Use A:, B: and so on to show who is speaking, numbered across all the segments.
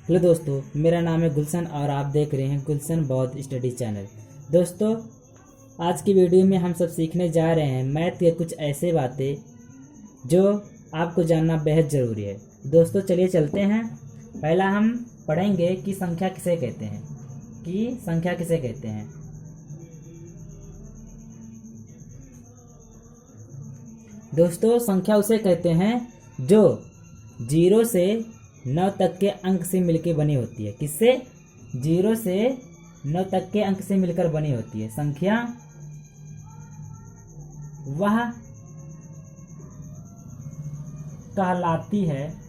A: Hello दोस्तों, मेरा नाम है गुलशन और आप देख रहे हैं गुलशन बौद्ध स्टडी चैनल। दोस्तों, आज की वीडियो में हम सब सीखने जा रहे हैं मैथ के कुछ ऐसे बातें जो आपको जानना बेहद ज़रूरी है। दोस्तों चलिए चलते हैं। पहला हम पढ़ेंगे कि संख्या किसे कहते हैं। दोस्तों, संख्या उसे कहते हैं जो 0 से 9 तक के अंक से मिलकर बनी होती है। किससे? 0 से 9 तक के अंक से मिलकर बनी होती है। संख्या वह कहलाती है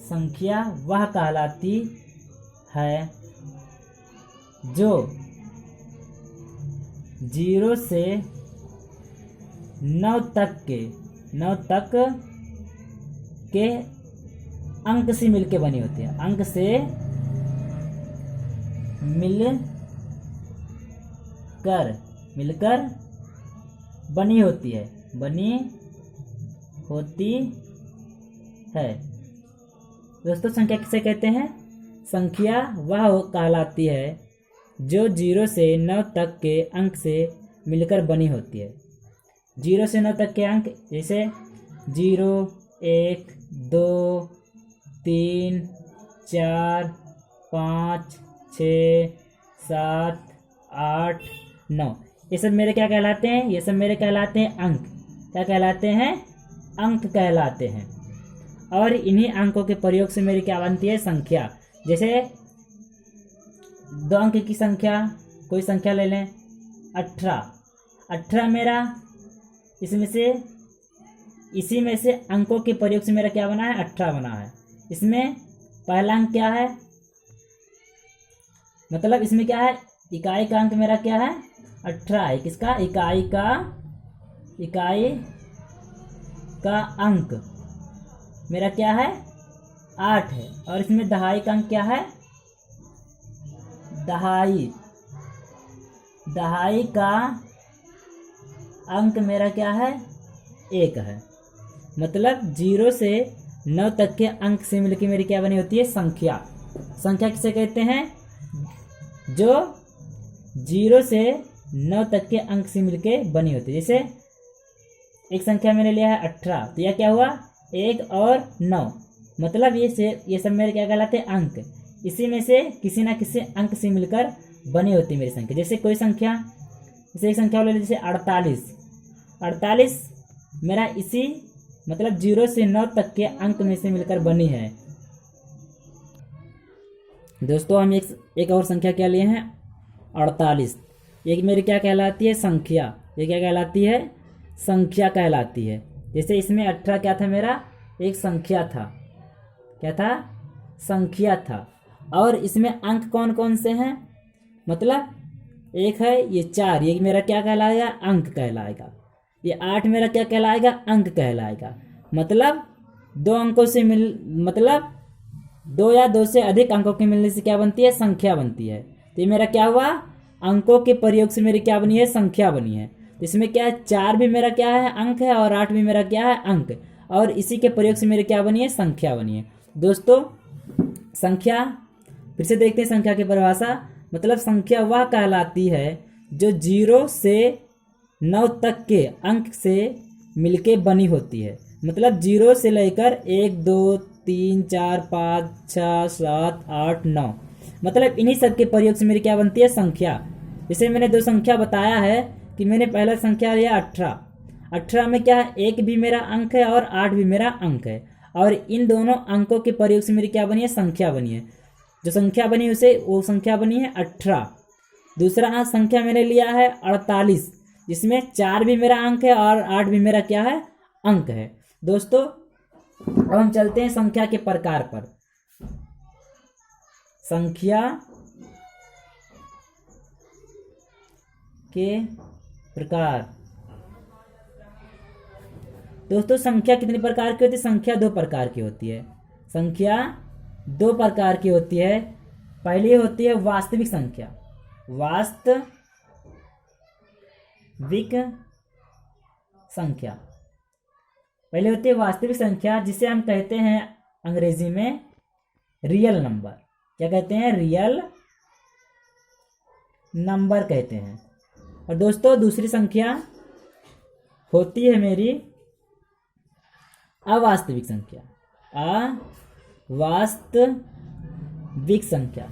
A: संख्या वह कहलाती है जो 0 से 9 तक के अंक से मिलकर बनी होती है। अंक से मिलकर बनी होती है। दोस्तों, संख्या किसे कहते हैं? संख्या वह कहलाती है जो 0 से 9 तक के अंक से मिलकर बनी होती है। 0 से 9 तक के अंक जैसे 0, 1, 2, 3, 4, 5, 6, 7, 8, 9, ये सब मेरे क्या कहलाते हैं? ये सब मेरे कहलाते हैं अंक। क्या कहलाते हैं? अंक कहलाते हैं। और इन्हीं अंकों के प्रयोग से मेरी क्या बनती है? संख्या। जैसे 2 अंक की संख्या, कोई संख्या ले लें 18 मेरा इसी में से अंकों के प्रयोग से मेरा क्या बना है? 18 बना है। इसमें पहला अंक क्या है? मतलब इसमें क्या है? इकाई का अंक मेरा क्या है? 18 है। किसका? इकाई का अंक मेरा क्या है? 8 है। और इसमें दहाई का अंक क्या है? दहाई का अंक मेरा क्या है? 1 है। मतलब 0 से 9 तक के अंक से मिलकर मेरी क्या बनी होती है? संख्या। संख्या किसे कहते हैं? जो 0 से 9 तक के अंक से मिलकर बनी होती है। जैसे एक संख्या मैंने लिया है 18, तो यह क्या हुआ? 1 और 9, मतलब ये सब मेरे क्या कहलाते हैं? अंक। इसी में से किसी ना किसी अंक से मिलकर बनी होती है मेरी संख्या। जैसे कोई संख्या, जैसे एक संख्या ले लीजिए 48 मेरा इसी मतलब 0 से 9 तक के अंक में से मिलकर बनी है। दोस्तों, हम एक और संख्या क्या लिए हैं? 48। ये मेरी क्या कहलाती है? संख्या। ये क्या कहलाती है? संख्या कहलाती है। जैसे इसमें 18 क्या था? मेरा एक संख्या था। क्या था? संख्या था। और इसमें अंक कौन कौन से हैं? मतलब एक है ये 4, ये मेरा क्या कहलाएगा? अंक कहलाएगा। ये 8 मेरा क्या कहलाएगा? अंक कहलाएगा। मतलब 2 अंकों से मतलब 2 या 2 से अधिक अंकों के मिलने से क्या बनती है? संख्या बनती है। तो ये मेरा क्या हुआ? अंकों के प्रयोग से मेरी क्या बनी है? संख्या बनी है। तो इसमें क्या है? 4 भी मेरा क्या है? अंक है। और 8 भी मेरा क्या है? अंक। और इसी के प्रयोग से मेरी क्या बनी है? संख्या बनी है। दोस्तों, संख्या फिर से देखते हैं। संख्या की परिभाषा, मतलब संख्या वह कहलाती है जो 0 से 9 तक के अंक से मिलके बनी होती है। मतलब 0 से लेकर 1, 2, 3, 4, 5, 6, 7, 8, 9, मतलब इन्हीं सब के प्रयोग से मेरी क्या बनती है? संख्या। जैसे मैंने 2 संख्या बताया है कि मैंने पहला संख्या लिया 18 में क्या है? 1 भी मेरा अंक है और 8 भी मेरा अंक है। और इन दोनों अंकों के प्रयोग से मेरी क्या बनी है? संख्या बनी है। जो संख्या बनी वो संख्या बनी है 18। दूसरा संख्या मैंने लिया है 48, जिसमें 4 भी मेरा अंक है और 8 भी मेरा क्या है? अंक है। दोस्तों, अब हम चलते हैं संख्या के प्रकार पर। संख्या के प्रकार। दोस्तों, संख्या कितने प्रकार की होती है? संख्या 2 प्रकार की होती है। संख्या 2 प्रकार की होती है। पहली होती है वास्तविक संख्या। वास्तविक संख्या। पहले होती है वास्तविक संख्या, जिसे हम कहते हैं अंग्रेजी में रियल नंबर। क्या कहते हैं? रियल नंबर कहते हैं। और दोस्तों दूसरी संख्या होती है मेरी अवास्तविक संख्या। अवास्तविक संख्या।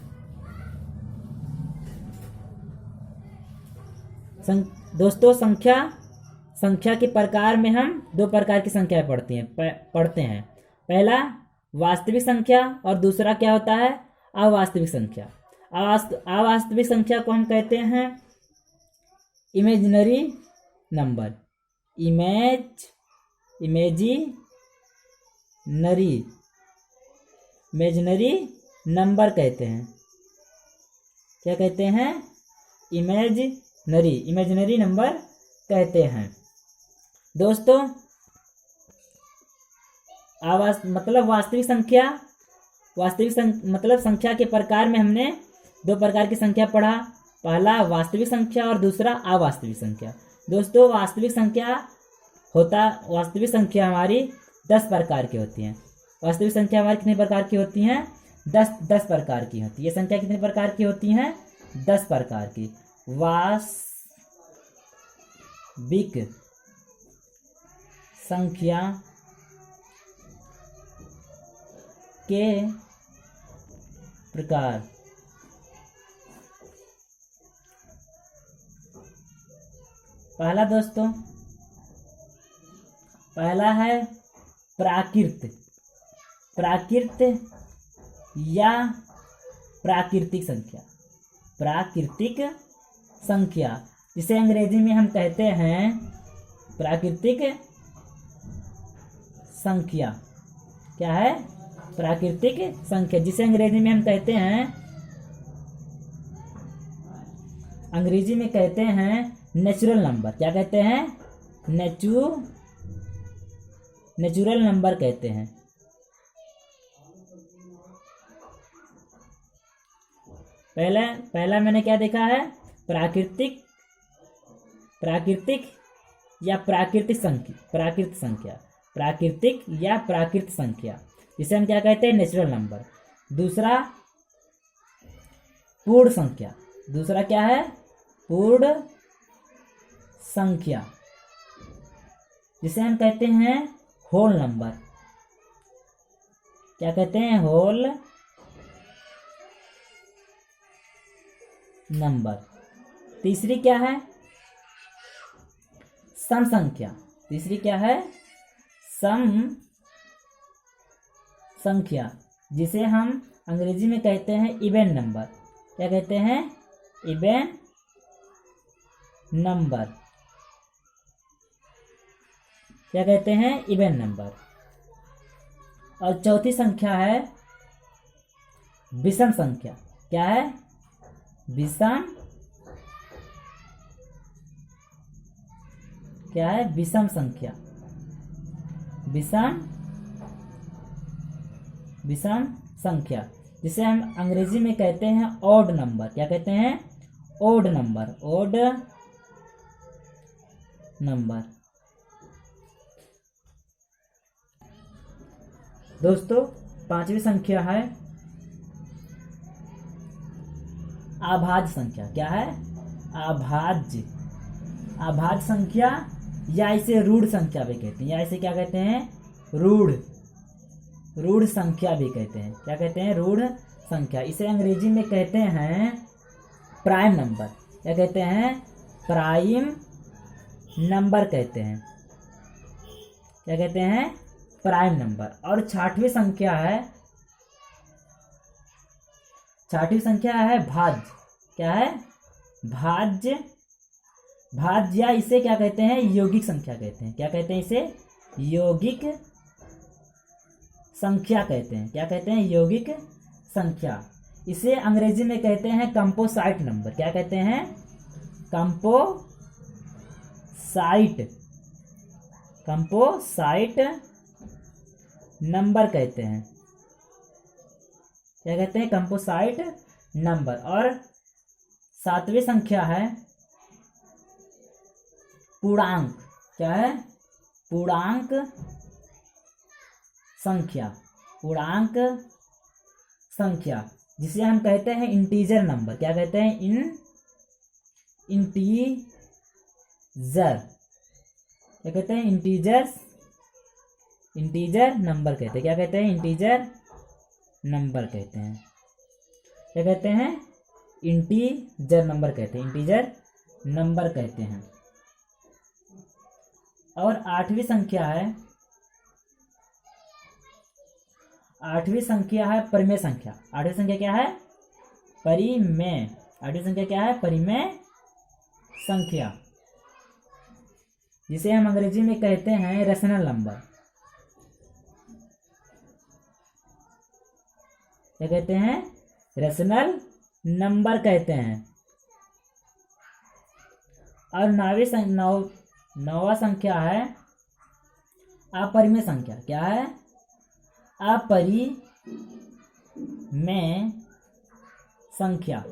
A: दोस्तों संख्या के प्रकार में हम दो प्रकार की संख्याएं पढ़ते हैं। पहला वास्तविक संख्या और दूसरा क्या होता है? अवास्तविक संख्या। अवास्तविक संख्या को हम कहते हैं इमेजिनरी नंबर। इमेजिनरी नंबर कहते हैं। क्या कहते हैं? इमेजिनरी नंबर कहते हैं। दोस्तों मतलब वास्तविक संख्या मतलब संख्या के प्रकार में हमने दो प्रकार की संख्या पढ़ा। पहला वास्तविक संख्या और दूसरा अवास्तविक संख्या। दोस्तों वास्तविक संख्या हमारी 10 प्रकार की होती हैं। वास्तविक संख्या हमारी कितने प्रकार की होती हैं? 10 प्रकार की होती है। ये संख्या कितने प्रकार की होती हैं? 10 प्रकार की। वास्तविक संख्या के प्रकार। पहला है प्राकृत या प्राकृतिक संख्या। प्राकृतिक संख्या जिसे अंग्रेजी में हम कहते हैं प्राकृतिक संख्या। क्या है? प्राकृतिक संख्या, जिसे अंग्रेजी में हम कहते हैं नेचुरल नंबर। क्या कहते हैं? नेचुरल नंबर कहते हैं। पहला मैंने क्या देखा है? प्राकृतिक या प्राकृतिक संख्या, जिसे हम क्या कहते हैं? Natural number. दूसरा पूर्ण संख्या। दूसरा क्या है? पूर्ण संख्या, जिसे हम कहते हैं होल नंबर। क्या कहते हैं? Whole number. तीसरी क्या है? सम संख्या। तीसरी क्या है? सम संख्या, जिसे हम अंग्रेजी में कहते हैं इवन नंबर। क्या कहते हैं? Even number. क्या कहते हैं? Even number. और चौथी संख्या है विषम संख्या। क्या है? विषम संख्या। विषम संख्या, जिसे हम अंग्रेजी में कहते हैं ऑड नंबर। क्या कहते हैं? Odd number. दोस्तों पांचवी संख्या है अभाज्य संख्या। क्या है? अभाज्य संख्या, या इसे रूढ़ संख्या भी कहते हैं, या इसे क्या कहते हैं? रूढ़ संख्या भी कहते हैं। क्या कहते हैं? रूढ़ संख्या। इसे अंग्रेजी में कहते हैं प्राइम नंबर। क्या कहते हैं? प्राइम नंबर कहते हैं। क्या कहते हैं? Prime number. और छठवीं संख्या है भाज्य। क्या है? भाज्य, या इसे क्या कहते हैं? यौगिक संख्या कहते हैं। क्या कहते हैं? इसे यौगिक संख्या कहते हैं। क्या कहते हैं? यौगिक संख्या। इसे अंग्रेजी में कहते हैं कंपोसाइट नंबर। क्या कहते हैं? कंपोसाइट नंबर कहते हैं। क्या कहते हैं? Composite number. और सातवीं संख्या है पूर्णांक। क्या है, पूर्णांक संख्या, पूर्णांक संख्या, जिसे हम कहते हैं इंटीजर नंबर। क्या कहते हैं, इंटीजर, क्या कहते हैं, इंटीजर नंबर कहते हैं। क्या कहते हैं, इंटीजर नंबर कहते हैं। क्या कहते हैं, इंटीजर नंबर कहते हैं, इंटीजर नंबर कहते हैं। और आठवीं संख्या है, आठवीं संख्या है परिमेय संख्या। आठवीं संख्या क्या है, परिमेय। आठवीं संख्या क्या है, परिमेय संख्या, जिसे हम अंग्रेजी में कहते हैं रेशनल नंबर। क्या कहते हैं, रेशनल नंबर कहते हैं। और नौवां संख्या है अपरिमेय संख्या। क्या है, अपरिमेय संख्या।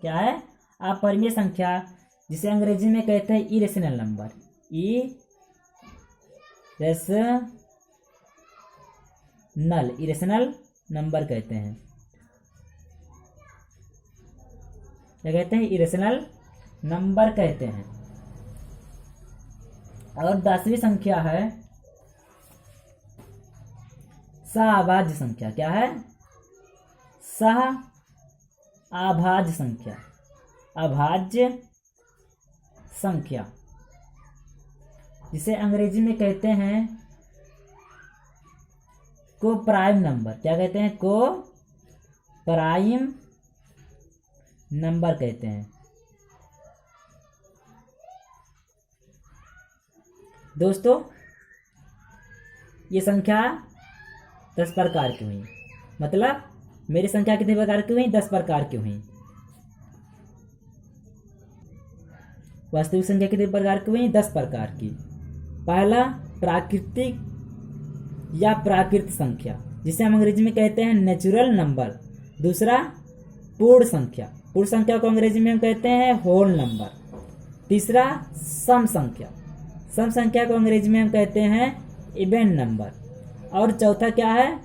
A: क्या है, अपरिमेय संख्या, जिसे अंग्रेजी में कहते हैं इरेशनल नंबर। इरेशनल नंबर कहते हैं। क्या कहते हैं, इरेशनल नंबर कहते हैं। और 10वीं संख्या है सहअभाज्य संख्या। क्या है, सहअभाज्य संख्या, अभाज्य संख्या, जिसे अंग्रेजी में कहते हैं कोप्राइम नंबर। क्या कहते हैं, कोप्राइम नंबर कहते हैं। दोस्तों, ये संख्या 10 प्रकार की हुई, मतलब मेरी संख्या कितने प्रकार की हुई, 10 प्रकार की हुई। वास्तविक संख्या कितने प्रकार की हुई, 10 प्रकार की। पहला प्राकृतिक या प्राकृत संख्या, जिसे हम अंग्रेजी में कहते हैं नेचुरल नंबर। दूसरा पूर्ण संख्या, पूर्ण संख्या को अंग्रेजी में हम कहते हैं होल नंबर। तीसरा सम संख्या, सम संख्या को अंग्रेजी में हम कहते हैं इवन नंबर। और चौथा क्या है,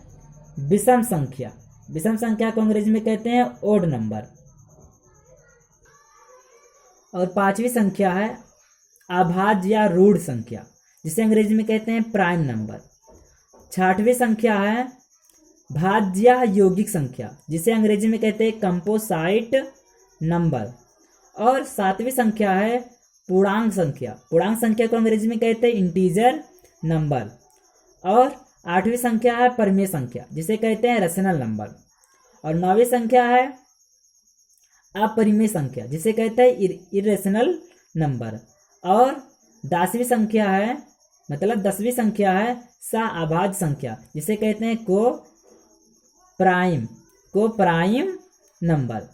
A: विषम संख्या, विषम संख्या को अंग्रेजी में कहते हैं ओड नंबर। और 5वीं संख्या है अभाज्य या रूढ़ संख्या, जिसे अंग्रेजी में कहते हैं प्राइम नंबर। 6वीं संख्या है भाज्य या यौगिक संख्या, जिसे अंग्रेजी में कहते हैं कंपोसाइट नंबर। और 7वीं संख्या है पूर्णांक संख्या, पूर्णांक संख्या को अंग्रेजी में कहते हैं इंटीजर नंबर। और 8वीं संख्या है परिमेय संख्या, जिसे कहते हैं रेशनल नंबर। और 9वीं संख्या है अपरिमेय संख्या, जिसे कहते हैं इरेशनल नंबर। और 10वीं संख्या है, मतलब 10वीं संख्या है सहअभाज्य संख्या, जिसे कहते हैं कोप्राइम नंबर।